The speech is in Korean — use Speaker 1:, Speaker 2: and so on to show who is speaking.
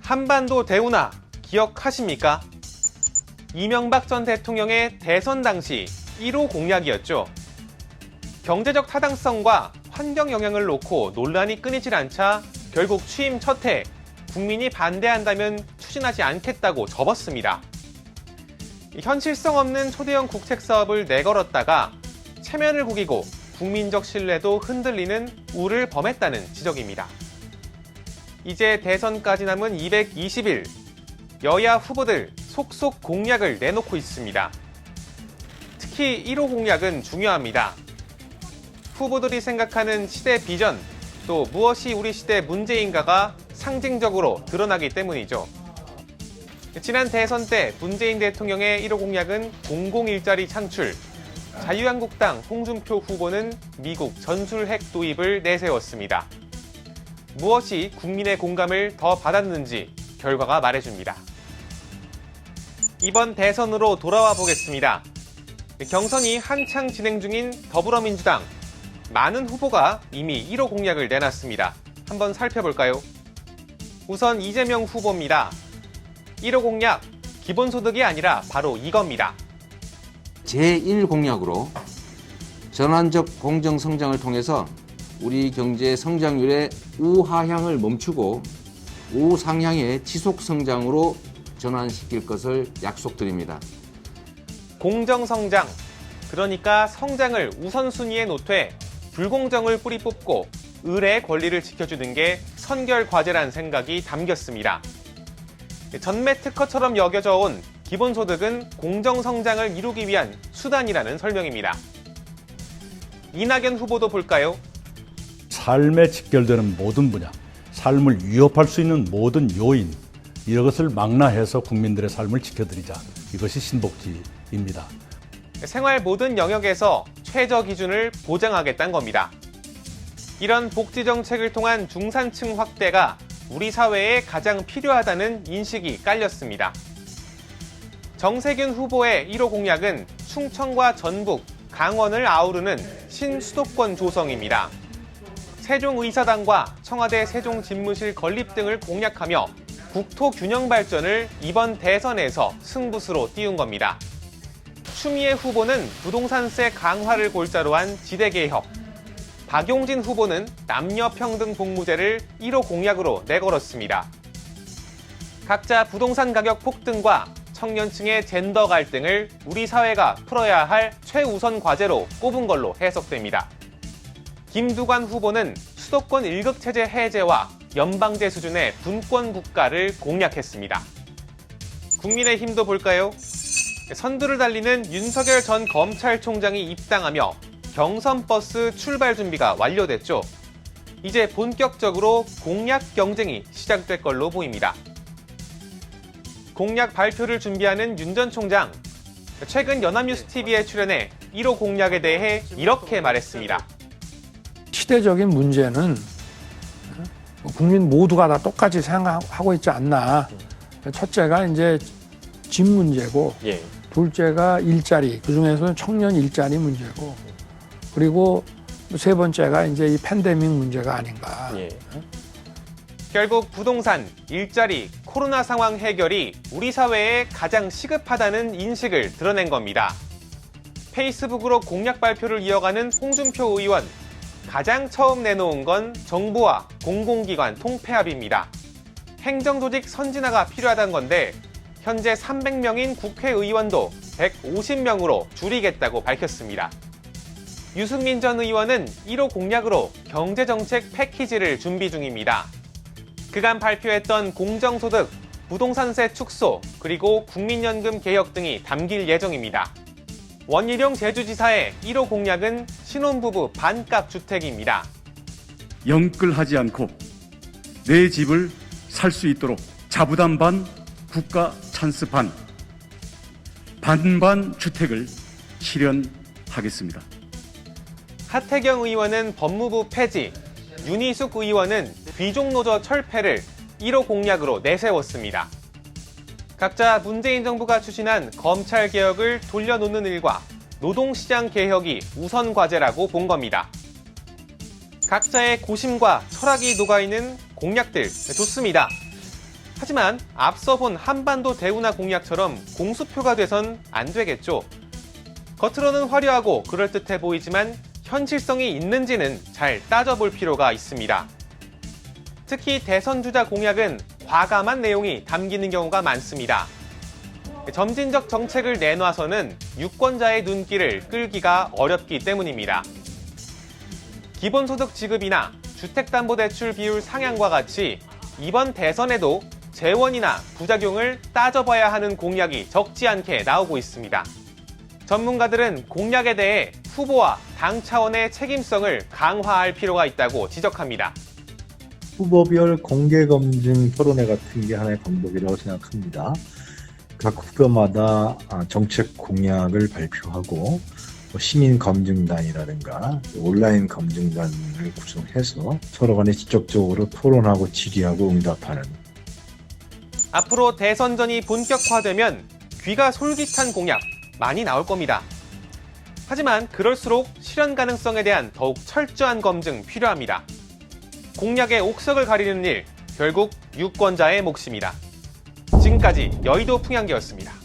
Speaker 1: 한반도 대운하 기억하십니까? 이명박 전 대통령의 대선 당시 1호 공약이었죠. 경제적 타당성과 환경 영향을 놓고 논란이 끊이질 않자 결국 취임 첫 해 국민이 반대한다면 추진하지 않겠다고 접었습니다. 현실성 없는 초대형 국책 사업을 내걸었다가 체면을 구기고 국민적 신뢰도 흔들리는 우를 범했다는 지적입니다. 이제 대선까지 남은 220일, 여야 후보들 속속 공약을 내놓고 있습니다. 특히 1호 공약은 중요합니다. 후보들이 생각하는 시대 비전, 또 무엇이 우리 시대 문제인가가 상징적으로 드러나기 때문이죠. 지난 대선 때 문재인 대통령의 1호 공약은 공공일자리 창출, 자유한국당 홍준표 후보는 미국 전술핵 도입을 내세웠습니다. 무엇이 국민의 공감을 더 받았는지 결과가 말해줍니다. 이번 대선으로 돌아와 보겠습니다. 경선이 한창 진행 중인 더불어민주당, 많은 후보가 이미 1호 공약을 내놨습니다. 한번 살펴볼까요? 우선 이재명 후보입니다. 1호 공약, 기본소득이 아니라 바로 이겁니다.
Speaker 2: 제1공약으로 전환적 공정성장을 통해서 우리 경제 성장률의 우하향을 멈추고 우상향의 지속성장으로 전환시킬 것을 약속드립니다.
Speaker 1: 공정성장, 그러니까 성장을 우선순위에 놓되 불공정을 뿌리 뽑고 을의 권리를 지켜주는 게 선결과제란 생각이 담겼습니다. 전매 특허처럼 여겨져 온 기본소득은 공정성장을 이루기 위한 수단이라는 설명입니다. 이낙연 후보도 볼까요?
Speaker 3: 삶에 직결되는 모든 분야, 삶을 위협할 수 있는 모든 요인, 이것을 망라해서 국민들의 삶을 지켜드리자. 이것이 신복지입니다.
Speaker 1: 생활 모든 영역에서 최저 기준을 보장하겠다는 겁니다. 이런 복지 정책을 통한 중산층 확대가 우리 사회에 가장 필요하다는 인식이 깔렸습니다. 정세균 후보의 1호 공약은 충청과 전북, 강원을 아우르는 신수도권 조성입니다. 세종의사당과 청와대 세종집무실 건립 등을 공약하며 국토 균형 발전을 이번 대선에서 승부수로 띄운 겁니다. 추미애 후보는 부동산세 강화를 골자로 한 지대개혁, 박용진 후보는 남녀평등 복무제를 1호 공약으로 내걸었습니다. 각자 부동산 가격 폭등과 청년층의 젠더 갈등을 우리 사회가 풀어야 할 최우선 과제로 꼽은 걸로 해석됩니다. 김두관 후보는 수도권 1급 체제 해제와 연방제 수준의 분권 국가를 공약했습니다. 국민의힘도 볼까요? 선두를 달리는 윤석열 전 검찰총장이 입당하며 경선버스 출발 준비가 완료됐죠. 이제 본격적으로 공약 경쟁이 시작될 걸로 보입니다. 공약 발표를 준비하는 윤 전 총장, 최근 연합뉴스TV에 출연해 1호 공약에 대해 이렇게 말했습니다.
Speaker 4: 시대적인 문제는 국민 모두가 다 똑같이 생각하고 있지 않나. 첫째가 이제 집 문제고, 둘째가 일자리, 그중에서는 청년 일자리 문제고, 그리고 세 번째가 이제 이 팬데믹 문제가 아닌가.
Speaker 1: 결국 부동산, 일자리, 코로나 상황 해결이 우리 사회에 가장 시급하다는 인식을 드러낸 겁니다. 페이스북으로 공약 발표를 이어가는 홍준표 의원, 가장 처음 내놓은 건 정부와 공공기관 통폐합입니다. 행정조직 선진화가 필요하다는 건데 현재 300명인 국회의원도 150명으로 줄이겠다고 밝혔습니다. 유승민 전 의원은 1호 공약으로 경제정책 패키지를 준비 중입니다. 그간 발표했던 공정소득, 부동산세 축소, 그리고 국민연금 개혁 등이 담길 예정입니다. 원희룡 제주지사의 1호 공약은 신혼부부 반값 주택입니다.
Speaker 5: 영끌하지 않고 내 집을 살 수 있도록 자부담 반, 국가 찬스 반, 반반 주택을 실현하겠습니다.
Speaker 1: 하태경 의원은 법무부 폐지, 윤희숙 의원은 귀족노조 철폐를 1호 공약으로 내세웠습니다. 각자 문재인 정부가 추진한 검찰개혁을 돌려놓는 일과 노동시장 개혁이 우선 과제라고 본 겁니다. 각자의 고심과 철학이 녹아있는 공약들 좋습니다. 하지만 앞서 본 한반도 대운하 공약처럼 공수표가 돼선 안 되겠죠. 겉으로는 화려하고 그럴듯해 보이지만 현실성이 있는지는 잘 따져볼 필요가 있습니다. 특히 대선 주자 공약은 과감한 내용이 담기는 경우가 많습니다. 점진적 정책을 내놔서는 유권자의 눈길을 끌기가 어렵기 때문입니다. 기본소득 지급이나 주택담보대출 비율 상향과 같이 이번 대선에도 재원이나 부작용을 따져봐야 하는 공약이 적지 않게 나오고 있습니다. 전문가들은 공약에 대해 후보와 당 차원의 책임성을 강화할 필요가 있다고 지적합니다.
Speaker 6: 후보별 공개검증 토론회 같은 게 하나의 방법이라고 생각합니다. 각 후보마다 정책 공약을 발표하고 시민검증단이라든가 온라인 검증단을 구성해서 서로 간에 직접적으로 토론하고 질의하고 응답하는.
Speaker 1: 앞으로 대선전이 본격화되면 귀가 솔깃한 공약 많이 나올 겁니다. 하지만 그럴수록 실현 가능성에 대한 더욱 철저한 검증 필요합니다. 공약의 옥석을 가리는 일, 결국 유권자의 몫입니다. 지금까지 여의도 풍향계였습니다.